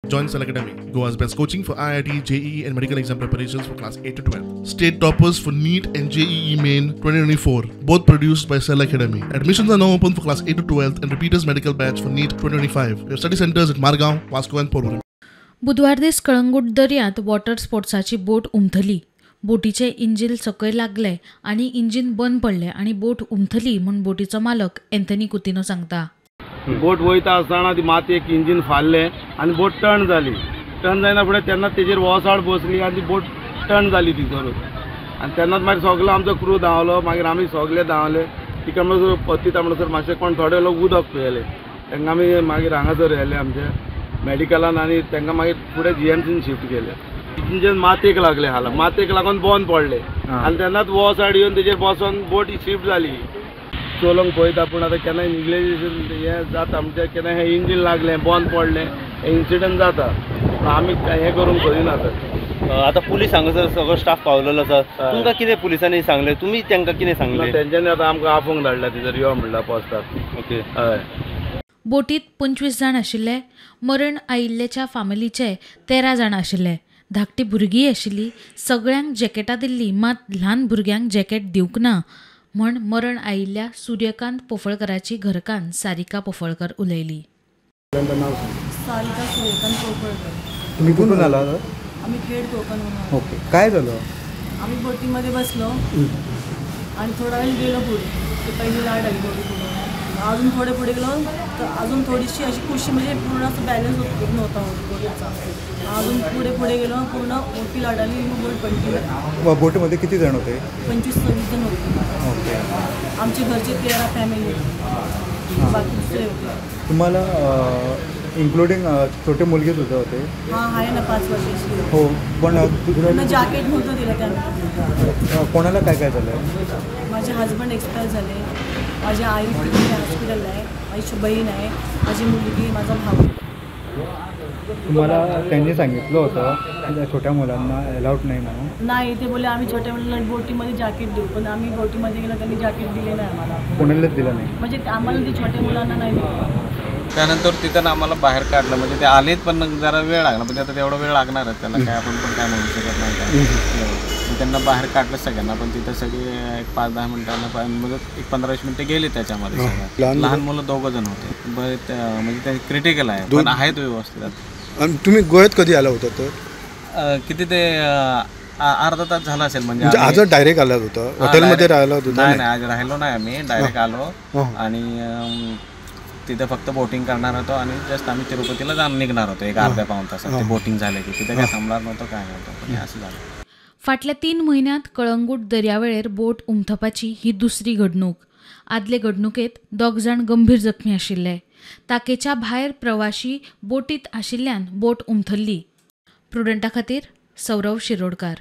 Join Select Academy, Goa's best coaching for IIT, JEE and medical exam preparations for class 8 to 12. State toppers for NEET and JEE Main 2024, both produced by Select Academy. Admissions are now open for class 8 to 12th and repeaters medical batch for NEET 2025. We have study centers at Margao, Vasco and Porvorim. बुधवार दीस कळंगूट दर्यांत water स्पोर्ट्साची बोट उमथली. बोटीचे engine सकयल लागले आनी engine बंद पडले आनी बोट उमथली म्हूण बोटीचो मालक एंथनी कुतिनो सांगता. बोट वयता आसतना ती मातयेक इंजीन फाल्लें आनी बोट टर्न जाली. टर्न जायना फुडें तेन्ना तेजेर वोसाळ बसली आनी ती बोट टर्न जाली तितून. आनी तेन्नाच मागीर सगलो आमचो क्रू धांवलो. मागीर आमी सगळे धांवले. तिका म्हणसर पत्तीता म्हणसर मातशें कोण थोडे लोक उदक पियेले. तांकां आमी मागीर हांगासर व्हेले आमचे मेडिकलान आनी तांकां मागीर फुडें GMCन शिफ्ट केले. इंजीन मातयेक लागले हालाक. मातयेक लागून बंद पडले आनी तेन्नाच वोसाड येवन तेजेर बसोन बोट शिफ्ट जाली. चलोवंक पळयता पूण आतां केन्नाय निग्लेजन हें जाता म्हणजे केन्नाय हें इंजीन लागलें बंद पडलें हें इन्सिडंट जाता. आमी हें करूंक सोदिनात. आता पुलीस हांगासर सगळो स्टाफ पावलेलो आसा. तुमकां कितें पुलिसांनी सांगलें, तुमी तांकां कितें सांगलें? तेंच्यांनी आतां आमकां आपोवंक धाडला थंयसर यो म्हणला पोस्टाक. ओके. हय. बोटीत 25 जाण आशिल्ले. मरण आयिल्ल्याच्या फामिलीचे 13 जाण आशिल्ले. धाकटी भुरगीं आशिल्ली. सगळ्यांक जॅकेटां दिल्ली, मात ल्हान भुरग्यांक जॅकेट दिवंक ना म्हण मरण आयिल्ल्या सूर्यकांत पोफळकराची घरकान्न सारिका पोफळकर उलयली. सारिका सूर्यकांत पोफळकर. तुम्ही कुठून आला? आम्ही खेड कोकण. ओके. काय झालं? आम्ही बोटीमध्ये बसलो आणि थोडा वेळ गेलो पुढे. ते पहिली लाट आली बोटी पुढे. अजून थोडे पुढे गेलो तर अजून थोडीशी अशी कुशी म्हणजे पूर्ण असं बॅलन्स होत नव्हता बोटीचा. अजून पुढे गेलो पूर्ण मोठी लाट आली बोट पडली. बोटीमध्ये किती जण होते? 25-26 जण होते. ओके. आमचे घरचे 13 फॅमिली होते. बाकी दुसरे होते. तुम्हाला इन्क्लुडिंग छोटे मुलगीच होते? हां आहे ना 5 वर्षाची. हो पण पूर्ण जॅकेट नव्हतं दिलं त्यांना. कोणाला काय काय झालं? माझे हजबंड एक्सपायर झाले. माझी आई हॉस्पिटलला आहे. माझी बहीण आहे. माझी मुलगी, माझा भाऊ. तुम्हाला त्यांनी सांगितलं होतं छोट्या मुलांना अलाउड नाही म्हणून? नाही, ते बोलले आम्ही छोट्या मुलांना बोटीमध्ये जॅकेट देऊ. पण आम्ही बोटीमध्ये गेलो त्यांनी जॅकेट दिले नाही आम्हाला. कोणालाच दिलं नाही म्हणजे आम्हाला ते छोट्या मुलांना नाही दिलं. त्यानंतर तिथं आम्हाला बाहेर काढलं. म्हणजे ते आलेत पण जरा वेळ लागला. म्हणजे आता तेवढा वेळ लागणार आहे त्याला काय आपण पण काय म्हणू शकत नाही काय. त्यांना बाहेर काढलं सगळ्यांना. पण तिथं सगळे एक 5-10 मिनिटांना म्हणजे 15-20 मिनिटं गेली त्याच्यामध्ये. सगळं लहान मुलं 2 जण होते. म्हणजे ते क्रिटिकल आहे पण आहेत व्यवस्थित. आणि तुम्ही गोव्यात कधी आला होता? तर किती ते अर्धा तास झाला असेल. म्हणजे आज डायरेक्ट आला होता? हॉटेलमध्ये राहिला होता? नाही, आज राहिलो नाही आम्ही. डायरेक्ट आलो आणि तिथे फक्त बोटिंग करणार होतो आणि जस्ट आम्ही तिरुपतीला निघणार होतो. एक अर्ध्या-पाऊण तासात ते बोटिंग झाले की तिथे काय थांबणार नव्हतं काय नव्हतं. पण असं झालं. फाटल्या 3 म्हयन्यांत कळंगूट दर्यावेळेर बोट उमथपाची ही दुसरी घडणूक. आदले घडणुकेत 2 जाण गंभीर जखमी आशिल्ले. ताकेच्या भायर प्रवाशी बोटीत आशिल्ल्यान बोट उमथल्ली. प्रुडंटा खातीर सौरव शिरोडकार.